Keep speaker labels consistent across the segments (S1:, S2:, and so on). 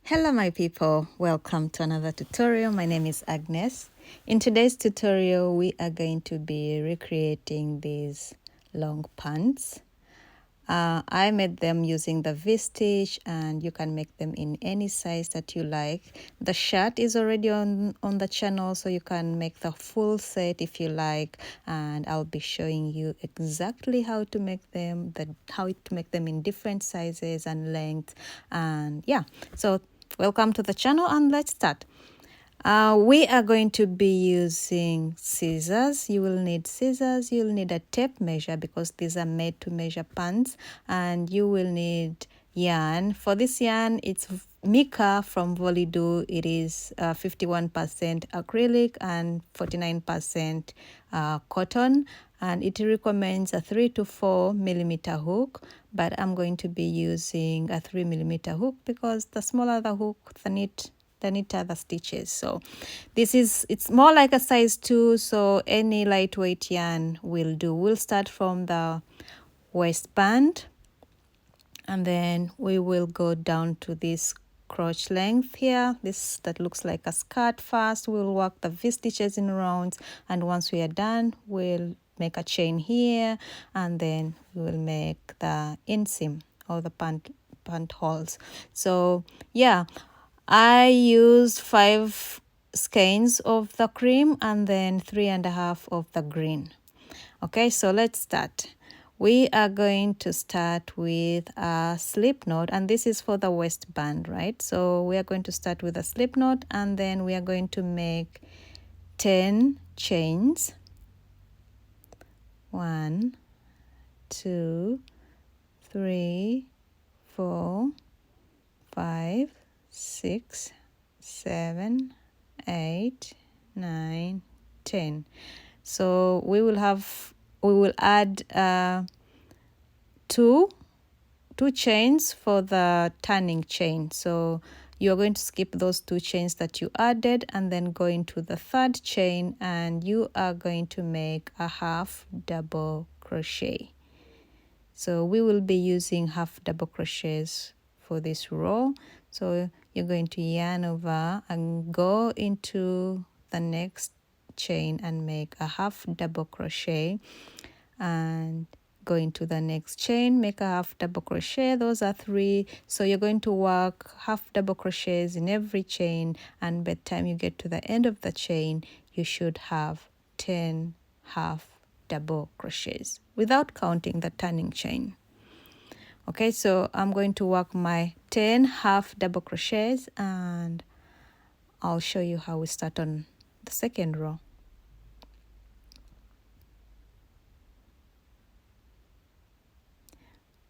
S1: Hello my people, welcome to another tutorial. My name is Agnes. In today's tutorial we are going to be recreating these long pants. I made them using the V-stitch, and you can make them in any size that you like. The shirt is already on the channel, so you can make the full set if you like, and I'll be showing you exactly how to make them, in different sizes and lengths. And yeah, so welcome to the channel and let's start. We are going to be using scissors. You will need scissors, you'll need a tape measure because these are made to measure pants, and you will need yarn. For this yarn, it's Mica from Volido. It is 51% acrylic and 49% cotton, and it recommends a 3 to 4 millimeter hook, but I'm going to be using a 3 millimeter hook because the smaller the hook, the neater the stitches. So it's more like a size 2, so any lightweight yarn will do. We'll start from the waistband, and then we will go down to this crotch length here, this that looks like a skirt. First we'll work the V stitches in rounds, and once we are done we'll make a chain here, and then we will make the inseam or the pant holes. So yeah, I used 5 skeins of the cream and then 3.5 of the green. Okay, so let's start. We are going to start with a slip knot, and this is for the waistband, right? So we are going to start with a slip knot, and then we are going to make 10 chains. 1, 2, 3, 4, 5, 6, 7, 8, 9, 10. So we will add two chains for the turning chain. So you're going to skip those 2 chains that you added and then go into the 3rd chain, and you are going to make a half double crochet. So we will be using half double crochets for this row. So you're going to yarn over and go into the next chain and make a half double crochet, and go into the next chain, make a half double crochet. Those are 3. So you're going to work half double crochets in every chain, and by the time you get to the end of the chain you should have 10 half double crochets without counting the turning chain. Okay, so I'm going to work my 10 half double crochets, and I'll show you how we start on the second row.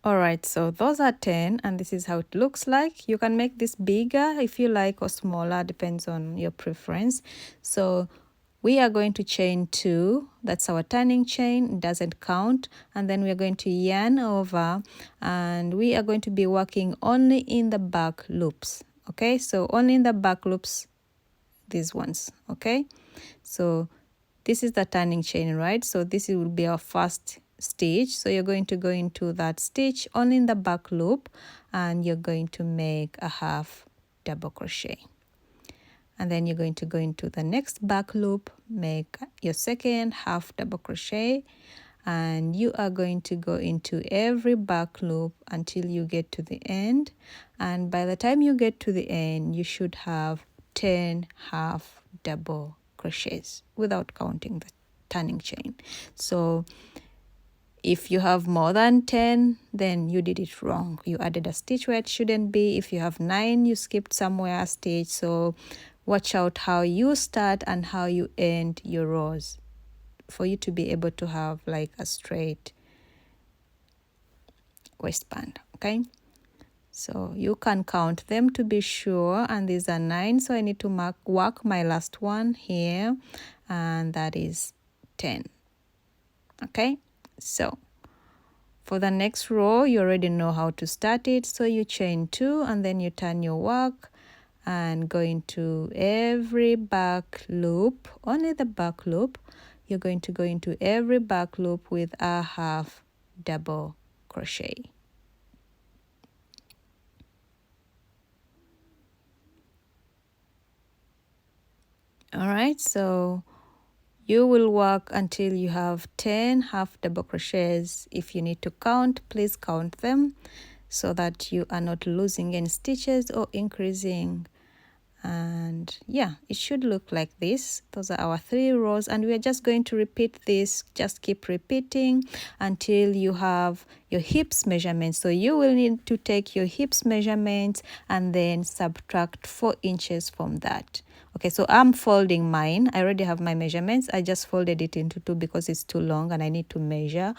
S1: Alright, so those are 10, and this is how it looks like. You can make this bigger if you like, or smaller, depends on your preference. So we are going to chain 2, that's our turning chain, it doesn't count, and then we are going to yarn over, and we are going to be working only in the back loops. Okay, so only in the back loops, these ones. Okay, so this is the turning chain, right? So this will be our first stitch, so you're going to go into that stitch only in the back loop, and you're going to make a half double crochet, and then you're going to go into the next back loop, make your second half double crochet, and you are going to go into every back loop until you get to the end, and by the time you get to the end you should have 10 half double crochets without counting the turning chain. So if you have more than 10, then you did it wrong. You added a stitch where it shouldn't be. If you have 9, you skipped somewhere a stitch. So watch out how you start and how you end your rows for you to be able to have like a straight waistband. Okay, so you can count them to be sure, and these are 9, so I need to work my last one here, and that is 10. Okay, so for the next row you already know how to start it. So you chain 2, and then you turn your work and go into every back loop, only the back loop. You're going to go into every back loop with a half double crochet. All right, so you will work until you have 10 half double crochets. If you need to count, please count them so that you are not losing any stitches or increasing. And yeah, it should look like this. Those are our 3 rows, and we are just going to repeat this. Just keep repeating until you have your hips measurements. So you will need to take your hips measurements and then subtract 4 inches from that. Okay, so I'm folding mine. I already have my measurements. I just folded it into 2 because it's too long and I need to measure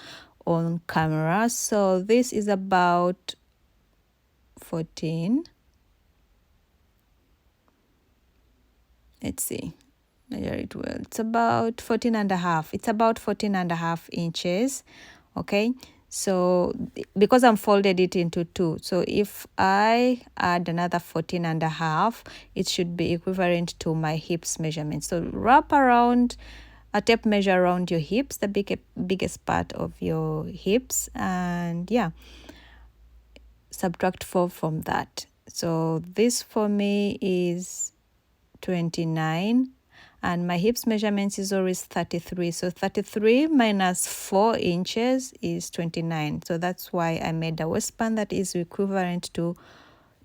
S1: on camera. So this is about 14. Let's see, measure it well. It's about 14 and a half. It's about 14 and a half inches. Okay, so because I'm folded it into 2, so if I add another 14 and a half, it should be equivalent to my hips measurement. So wrap around a tape measure around your hips, the biggest part of your hips, and yeah, subtract 4 from that. So this for me is 29, and my hips measurements is always 33. So 33 minus 4 inches is 29. So that's why I made a waistband that is equivalent to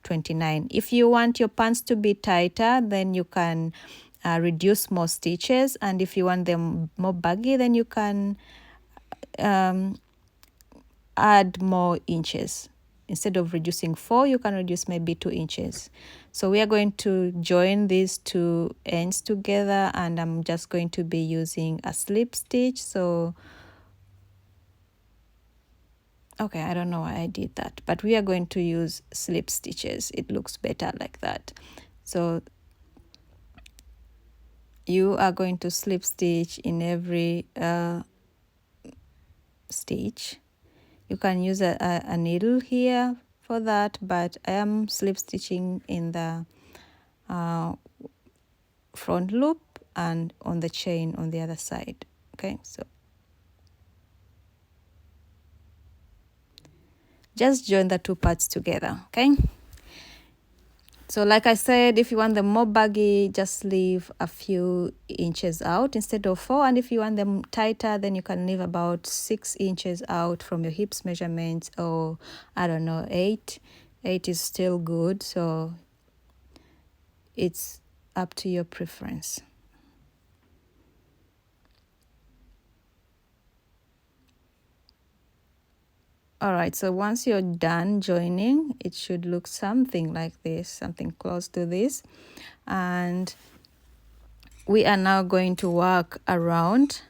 S1: 29. If you want your pants to be tighter, then you can reduce more stitches, and if you want them more baggy, then you can add more inches. Instead of reducing 4, you can reduce maybe 2 inches. So we are going to join these 2 ends together, and I'm just going to be using a slip stitch. So okay, I don't know why I did that, but we are going to use slip stitches. It looks better like that. So you are going to slip stitch in every stitch. You can use a needle here for that, but I am slip stitching in the front loop and on the chain on the other side. Okay, so just join the 2 parts together. Okay, so like I said, if you want them more baggy, just leave a few inches out instead of 4, and if you want them tighter, then you can leave about 6 inches out from your hips measurements, or I don't know, 8 is still good. So it's up to your preference. All right, so once you're done joining, it should look something like this, something close to this. And we are now going to work around.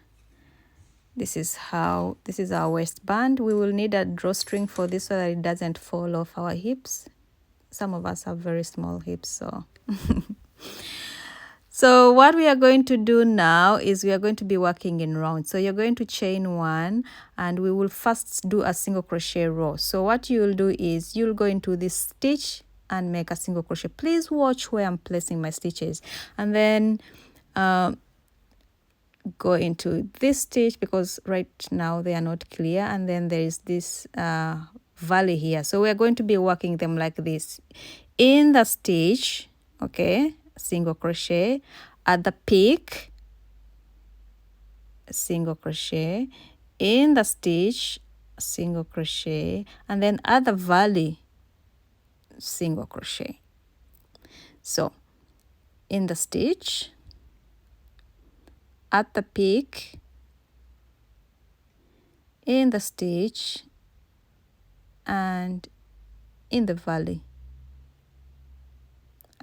S1: This is our waistband. We will need a drawstring for this so that it doesn't fall off our hips. Some of us have very small hips, so so what we are going to do now is we are going to be working in rounds. So you're going to chain 1, and we will first do a single crochet row. So what you'll do is you'll go into this stitch and make a single crochet. Please watch where I'm placing my stitches, and then go into this stitch because right now they are not clear, and then there is this valley here. So we're going to be working them like this. In the stitch, okay, single crochet, at the peak, single crochet, in the stitch, single crochet, and then at the valley, single crochet. So in the stitch, at the peak, in the stitch, and in the valley.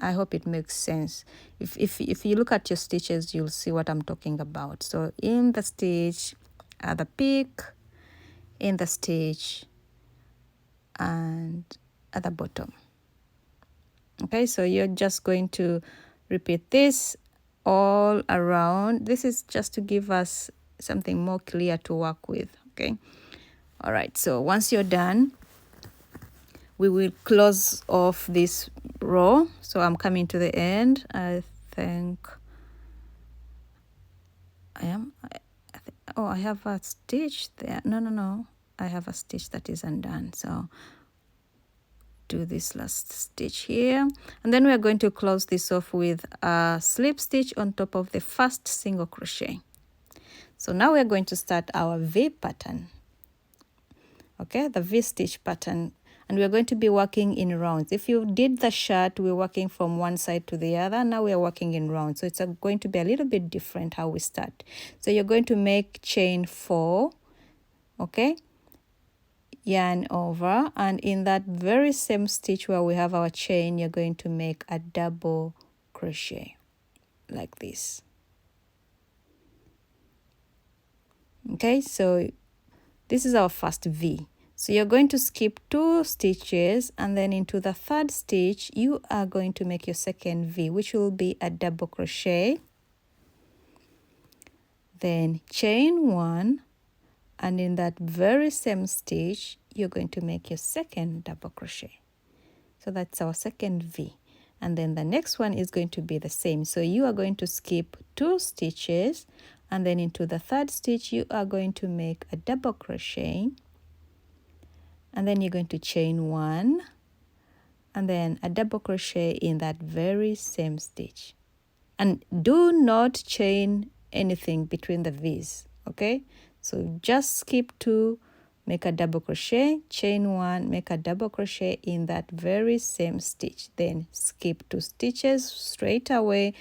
S1: I hope it makes sense. If you look at your stitches, you'll see what I'm talking about. So in the stitch, at the peak, in the stitch, and at the bottom. Okay, so you're just going to repeat this all around. This is just to give us something more clear to work with. Okay, all right, so once you're done, we will close off this row. So I'm coming to the end. I think I am. Oh, I have a stitch there. No. I have a stitch that is undone. So do this last stitch here, and then we are going to close this off with a slip stitch on top of the first single crochet. So now we are going to start our V pattern, okay, the V stitch pattern, and we are going to be working in rounds. If you did the shirt, we're working from one side to the other. Now we are working in rounds, so it's going to be a little bit different how we start. So you're going to make chain 4, okay, yarn over, and in that very same stitch where we have our chain, you're going to make a double crochet like this. Okay, so this is our first V. So you're going to skip 2 stitches, and then into the third stitch you are going to make your second V, which will be a double crochet, then chain 1, and in that very same stitch you're going to make your second double crochet. So that's our second V, and then the next one is going to be the same. So you are going to skip 2 stitches, and then into the third stitch you are going to make a double crochet, and then you're going to chain 1, and then a double crochet in that very same stitch. And do not chain anything between the V's, okay? So just skip 2, make a double crochet, chain 1, make a double crochet in that very same stitch, then skip 2 stitches straight away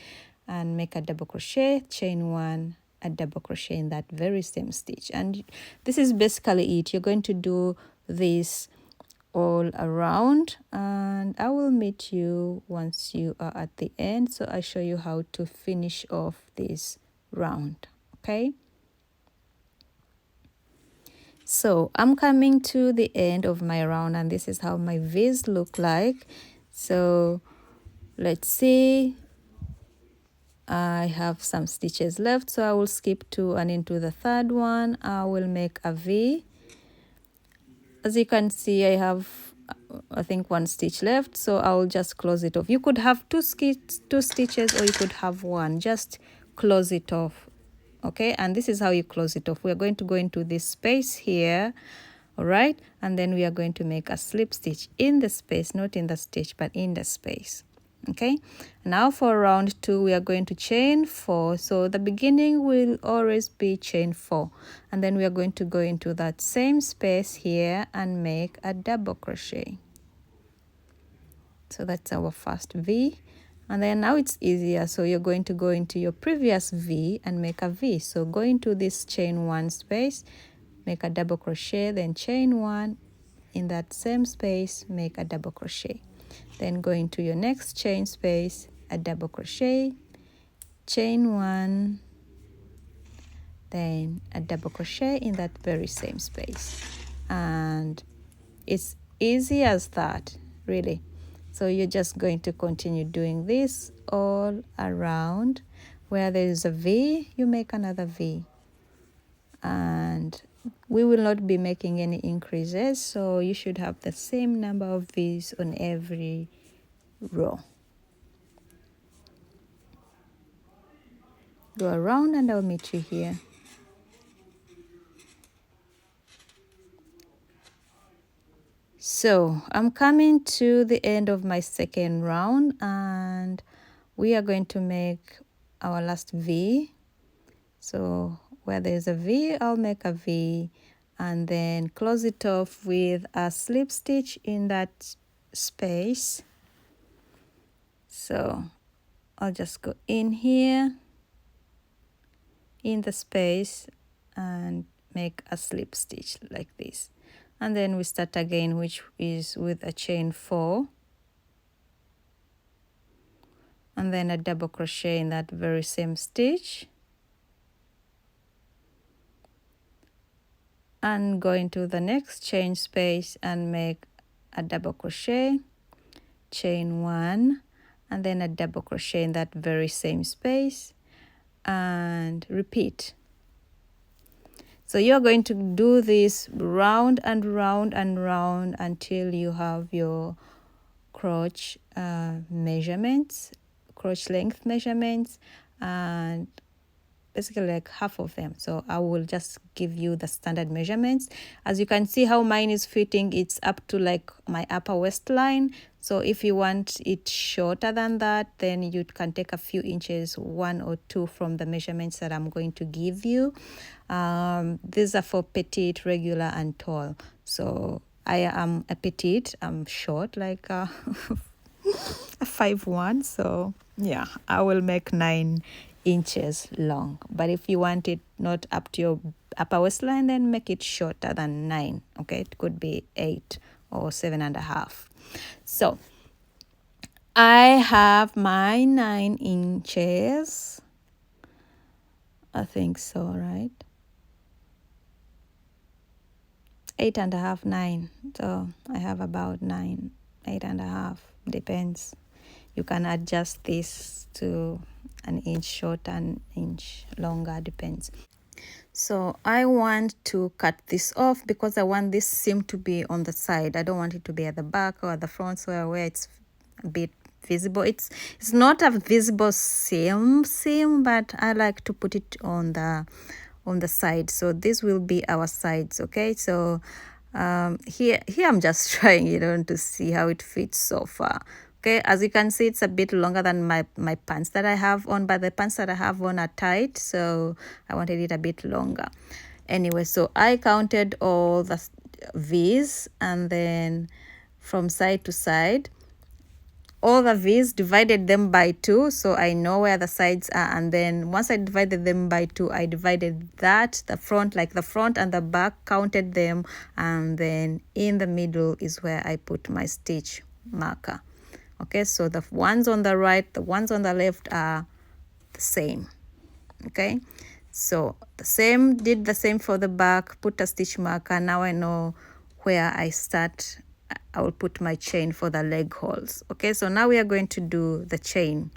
S1: and make a double crochet, chain 1, a double crochet in that very same stitch. And this is basically it. You're going to do this all around, and I will meet you once you are at the end, so I show you how to finish off this round, okay? So I'm coming to the end of my round, and this is how my V's look like. So let's see, I have some stitches left, so I will skip 2, and into the third one I will make a V. As you can see, I have I think 1 stitch left, so I'll just close it off. You could have 2 stitches, or you could have 1. Just close it off, okay? And this is how you close it off. We are going to go into this space here, all right, and then we are going to make a slip stitch in the space, not in the stitch but in the space, okay? Now for round 2 we are going to chain 4. So the beginning will always be chain 4, and then we are going to go into that same space here and make a double crochet. So that's our first V, and then now it's easier. So you're going to go into your previous V and make a V. So go into this chain 1 space, make a double crochet, then chain 1 in that same space, make a double crochet, then go into your next chain space, a double crochet, chain 1, then a double crochet in that very same space. And it's easy as that, really. So you're just going to continue doing this all around. Where there is a V, you make another V, and we will not be making any increases, so you should have the same number of V's on every row. Go around and I'll meet you here. So I'm coming to the end of my second round, and we are going to make our last V. So where there's a V, I'll make a V, and then close it off with a slip stitch in that space. So I'll just go in here in the space and make a slip stitch like this, and then we start again, which is with a chain 4, and then a double crochet in that very same stitch, and go into the next chain space and make a double crochet, chain 1, and then a double crochet in that very same space, and repeat. So you're going to do this round and round and round until you have your crotch measurements, crotch length measurements, and basically like half of them. So I will just give you the standard measurements. As you can see how mine is fitting, it's up to like my upper waistline. So if you want it shorter than that, then you can take a few inches, 1 or 2, from the measurements that I'm going to give you. These are for petite, regular, and tall. So I am a petite. I'm short, like a 5'1". So yeah, I will make 9 inches long. But if you want it not up to your upper waistline, then make it shorter than 9. Okay, it could be 8 or 7.5. So I have my 9 inches. I think so, right? 8.5, 9. So I have about 9, 8.5, depends. You can adjust this to an inch shorter, an inch longer, depends. So I want to cut this off because I want this seam to be on the side. I don't want it to be at the back or at the front, so where it's a bit visible. It's not a visible seam, but I like to put it on the side. So this will be our sides. Okay, so here I'm just trying it on to see how it fits so far. Okay, as you can see, it's a bit longer than my pants that I have on, but the pants that I have on are tight, so I wanted it a bit longer. Anyway, so I counted all the V's, and then from side to side, all the V's, divided them by 2, so I know where the sides are. And then once I divided them by 2, I divided that, the front, like the front and the back, counted them, and then in the middle is where I put my stitch marker. Okay, so the ones on the right, the ones on the left are the same. Okay, so did the same for the back, put a stitch marker. Now I know where I start. I will put my chain for the leg holes. Okay, so now we are going to do the chain.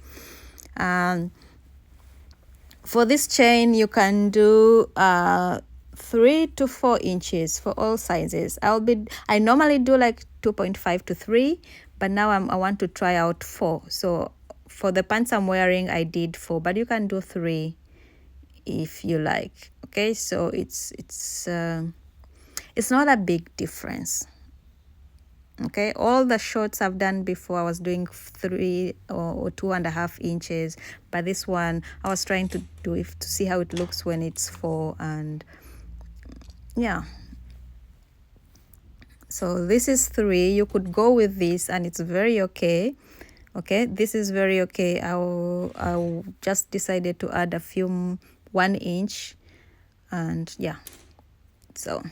S1: For this chain, you can do 3 to 4 inches for all sizes. I normally do like 2.5 to 3, but now I want to try out 4. So for the pants I'm wearing, I did 4, but you can do 3 if you like. Okay, so it's not a big difference. Okay, all the shorts I've done before, I was doing 3 or 2.5 inches, but this one I was trying to do it to see how it looks when it's 4. And yeah, so this is 3. You could go with this, and it's very okay. Okay, this is very okay. I just decided to add a few 1 inch, and yeah, so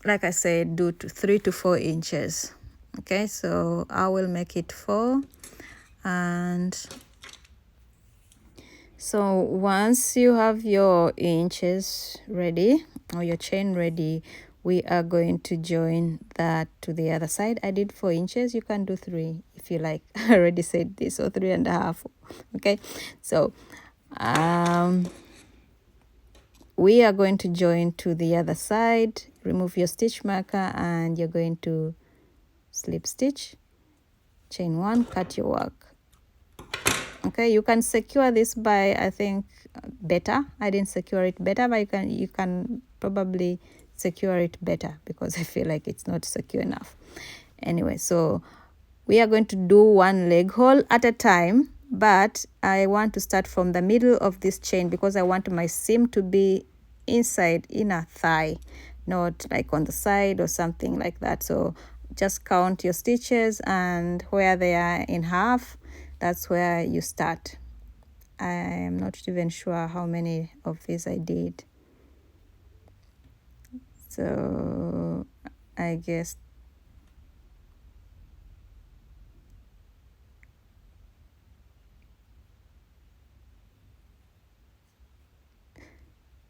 S1: like I said, do 3 to 4 inches. Okay, so I will make it 4. And so once you have your inches ready or your chain ready, we are going to join that to the other side. I did 4 inches. You can do 3 if you like. I already said this, or 3.5. Okay, so we are going to join to the other side. Remove your stitch marker, and you're going to slip stitch, chain 1, cut your work. Okay, you can secure this by, I think, better. I didn't secure it better, but you can probably secure it better, because I feel like it's not secure enough. Anyway, so we are going to do 1 leg hole at a time, but I want to start from the middle of this chain because I want my seam to be inside inner thigh, not like on the side or something like that. So just count your stitches, and where they are in half, that's where you start. I am not even sure how many of these I did. So I guess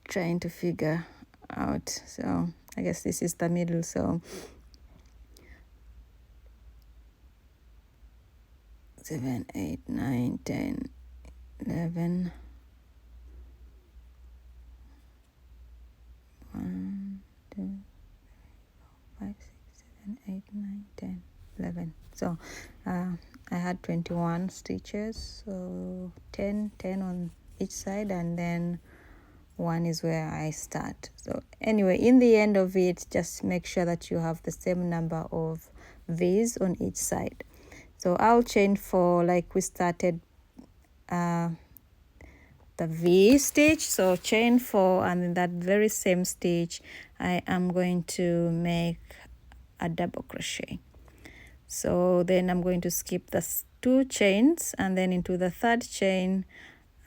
S1: trying to figure out. So I guess this is the middle. So 7, 8, 9, 10, 11. 1, 2, 3, 4, 5, 6, 7, 8, 9, 10. 11. So I had 21 stitches, so 10 on each side, and then 1 is where I start. So anyway, in the end of it, just make sure that you have the same number of V's on each side. So I'll chain 4 like we started the V stitch. So chain 4, and in that very same stitch I am going to make a double crochet. So then I'm going to skip the 2 chains, and then into the 3rd chain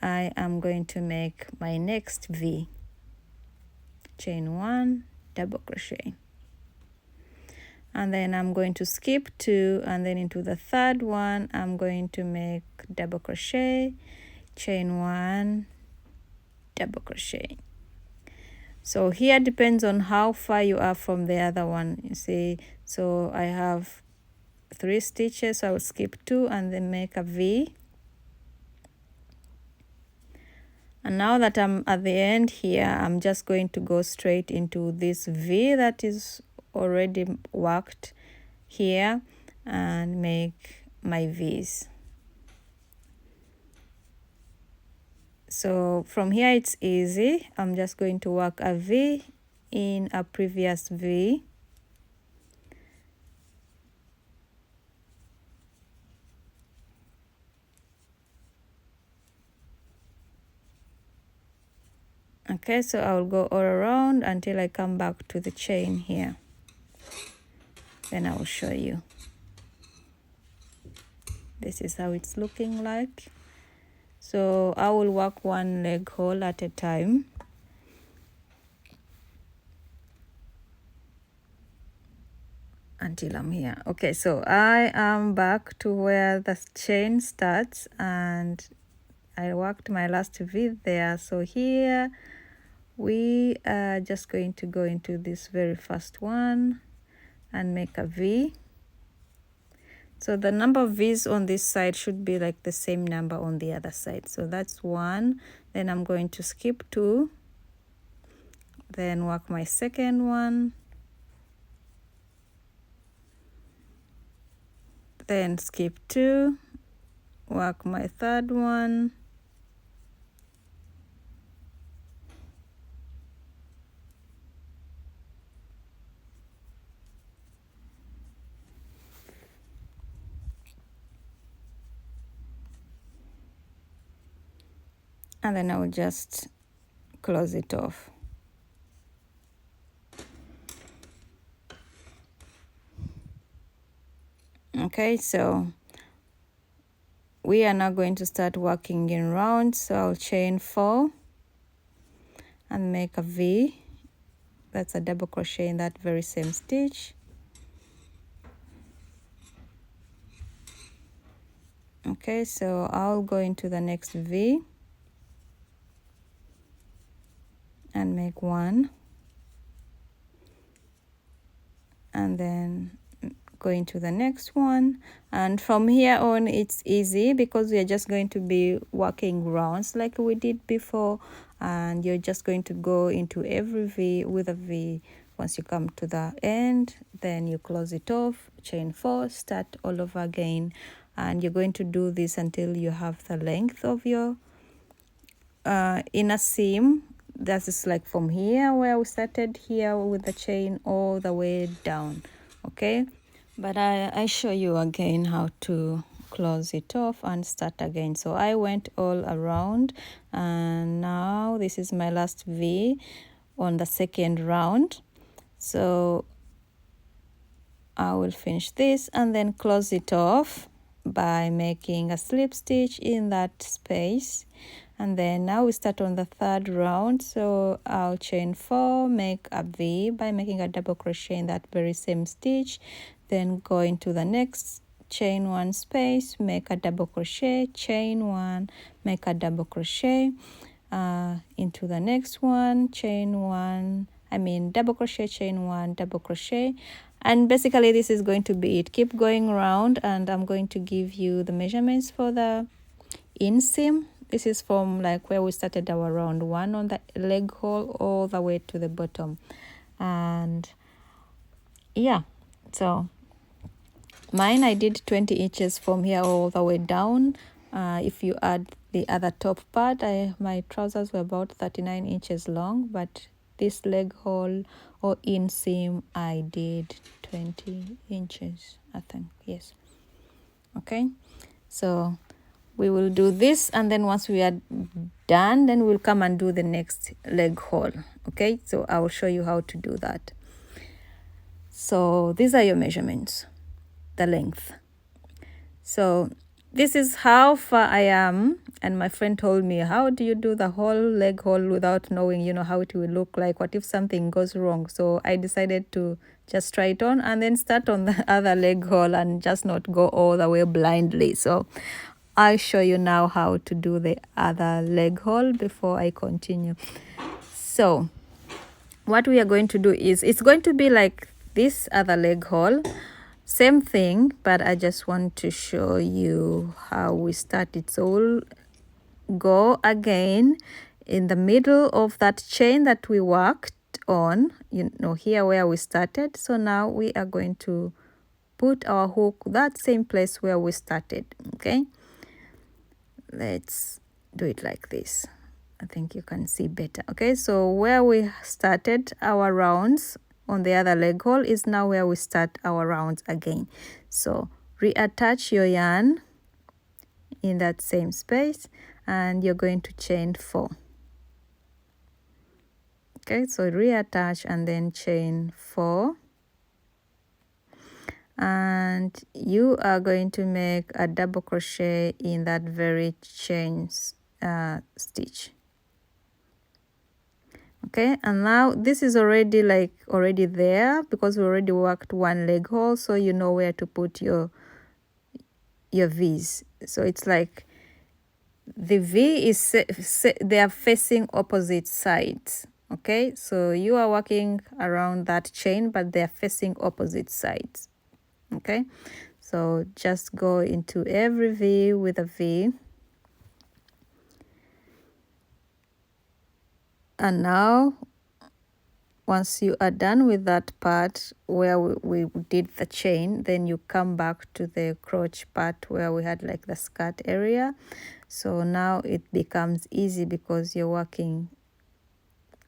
S1: I am going to make my next V. Chain 1, double crochet, and then I'm going to skip 2, and then into the 3rd one I'm going to make double crochet, chain 1, double crochet. So here depends on how far you are from the other one, you see. So I have 3 stitches, so I will skip 2 and then make a V. And now that I'm at the end here, I'm just going to go straight into this V that is already worked here and make my V's. So from here it's easy. I'm just going to work a V in a previous V. Okay, so I'll go all around until I come back to the chain here. Then I will show you. This is how it's looking like. So I will work one leg hole at a time. Until I'm here. Okay, so I am back to where the chain starts, and I worked my last V there. So here we are just going to go into this very first one and make a V. So the number of V's on this side should be like the same number on the other side. So that's 1. Then I'm going to skip 2, then work my second one, then skip 2, work my 3rd one, and then I will just close it off. Okay, so we are now going to start working in rounds. So I'll chain 4 and make a V. That's a double crochet in that very same stitch. Okay, so I'll go into the next V and make 1, and then go into the next one. And from here on it's easy because we are just going to be working rounds like we did before, and you're just going to go into every V with a V. Once you come to the end, then you close it off, chain 4, start all over again, and you're going to do this until you have the length of your inner seam. That is like from here where we started here with the chain all the way down. Okay, but I show you again how to close it off and start again. So I went all around, and now this is my last V on the second round. So I will finish this and then close it off by making a slip stitch in that space. And then now we start on the 3rd round. So I'll chain 4, make a V by making a double crochet in that very same stitch, then go into the next, chain 1 space, make a double crochet, chain 1, make a double crochet, into the next one, chain 1, double crochet, chain 1, double crochet. And basically this is going to be it. Keep going around, and I'm going to give you the measurements for the inseam. This is from like where we started our round 1 on the leg hole all the way to the bottom. And yeah, so Mine, I did 20 inches from here all the way down. If you add the other top part, my trousers were about 39 inches long, but this leg hole or inseam, I did 20 inches, I think. Yes. Okay. So we will do this, and then once we are done, then we'll come and do the next leg hole. Okay. So I will show you how to do that. So these are your measurements, the length. So this is how far I am, and my friend told me, how do you do the whole leg hole without knowing, how it will look like? What if something goes wrong? So I decided to just try it on and then start on the other leg hole and just not go all the way blindly. So I'll show you now how to do the other leg hole before I continue. So what we are going to do is, it's going to be like this other leg hole. Same thing, but I just want to show you how we start it. So we'll go again in the middle of that chain that we worked on, here where we started. So now we are going to put our hook that same place where we started. Okay, let's do it like this. I think you can see better. Okay, so where we started our rounds on the other leg hole is now where we start our rounds again. So reattach your yarn in that same space, and you're going to chain 4. Okay, so reattach and then chain 4, and you are going to make a double crochet in that very chain stitch. Okay, and now this is already there because we already worked one leg hole, so you know where to put your V's. So it's like the V is they are facing opposite sides. Okay, so you are working around that chain, but they are facing opposite sides. Okay, so just go into every V with a V. And now, once you are done with that part where we did the chain, then you come back to the crotch part where we had like the skirt area. So now it becomes easy because you're working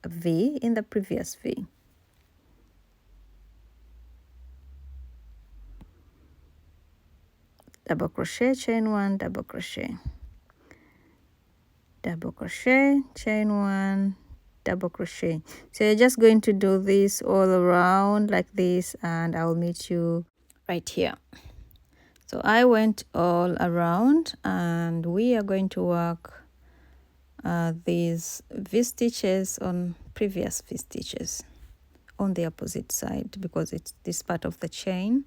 S1: a V in the previous V. Double crochet, chain 1, double crochet, double crochet, chain 1, double crochet. So you're just going to do this all around like this, and I'll meet you right here. So I went all around, and we are going to work these V stitches on previous V stitches on the opposite side because it's this part of the chain.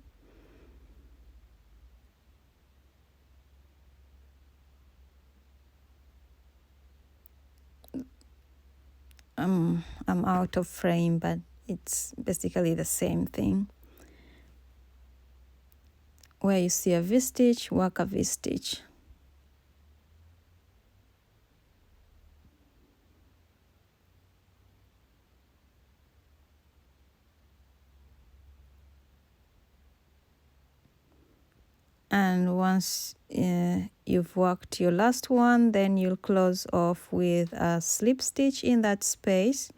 S1: I'm out of frame, but it's basically the same thing. Where you see a V stitch, work a V stitch. And once you've worked your last one, then you'll close off with a slip stitch in that space.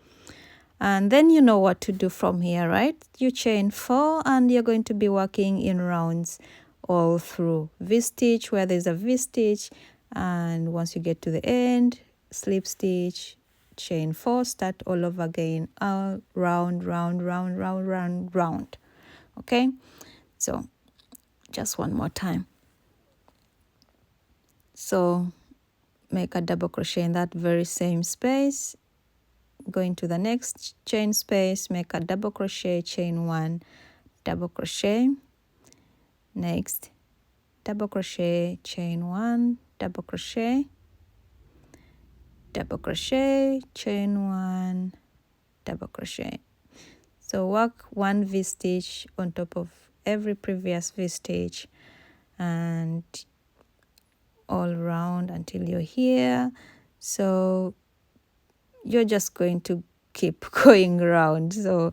S1: And then you know what to do from here, right? You chain 4, and you're going to be working in rounds all through. V stitch where there's a V stitch, and once you get to the end, slip stitch, chain 4, start all over again, round, round, round, round, round, round. Okay, so just one more time. So make a double crochet in that very same space, go into the next chain space, make a double crochet, chain 1, double crochet, next double crochet, chain 1, double crochet, double crochet, chain 1, double crochet. So work 1 V stitch on top of every previous V stitch and all around until you're here. So you're just going to keep going around. So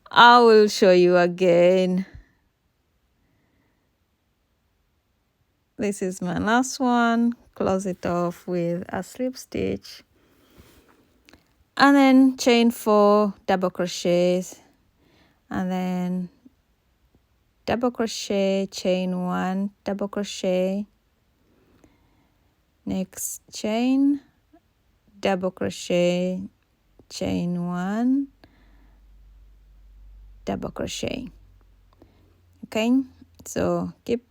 S1: I will show you again. This is my last one. Close it off with a slip stitch, and then chain 4 double crochets, and then double crochet, chain 1, double crochet, next chain, double crochet, chain 1, double crochet. Okay, so keep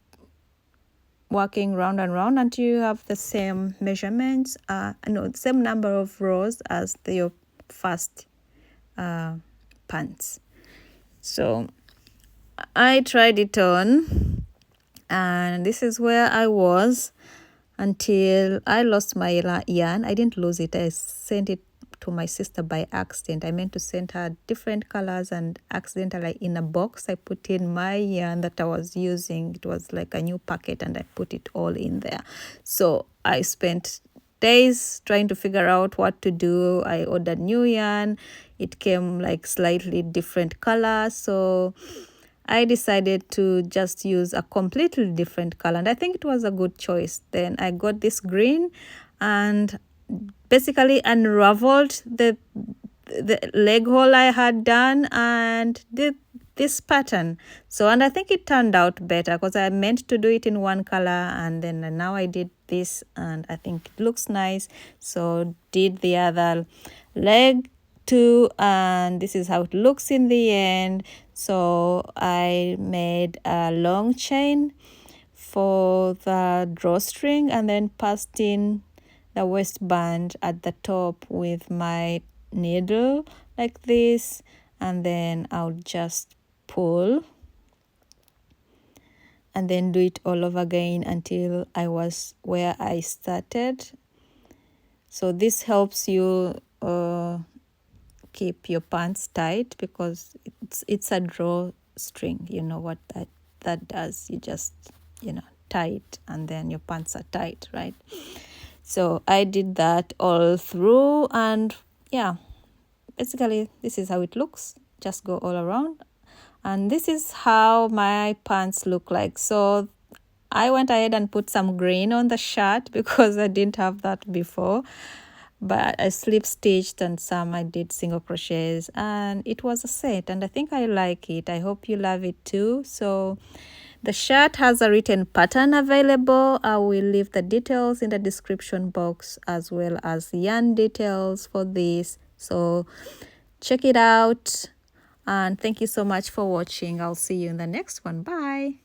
S1: working round and round until you have the same measurements, same number of rows as your first pants. So I tried it on, and this is where I was until I lost my yarn. I didn't lose it. I sent it to my sister by accident. I meant to send her different colors, and accidentally in a box I put in my yarn that I was using. It was like a new packet, and I put it all in there. So I spent days trying to figure out what to do. I ordered new yarn. It came like slightly different colors, so I decided to just use a completely different color, and I think it was a good choice. Then I got this green and basically unraveled the leg hole I had done and did this pattern. So, and I think it turned out better because I meant to do it in one color, and then now I did this and I think it looks nice. So did the other leg too, and this is how it looks in the end. So I made a long chain for the drawstring and then passed in the waistband at the top with my needle like this, and then I'll just pull and then do it all over again until I was where I started. So this helps you keep your pants tight because it's a drawstring. You know what that does. You just tie it and then your pants are tight, right? So I did that all through, and yeah, basically this is how it looks. Just go all around, and this is how my pants look like. So I went ahead and put some green on the shirt because I didn't have that before, but I slip stitched and some I did single crochets, and it was a set, and I think I like it. I hope you love it too. So the shirt has a written pattern available. I will leave the details in the description box as well as yarn details for this. So check it out, and thank you so much for watching. I'll see you in the next one. Bye.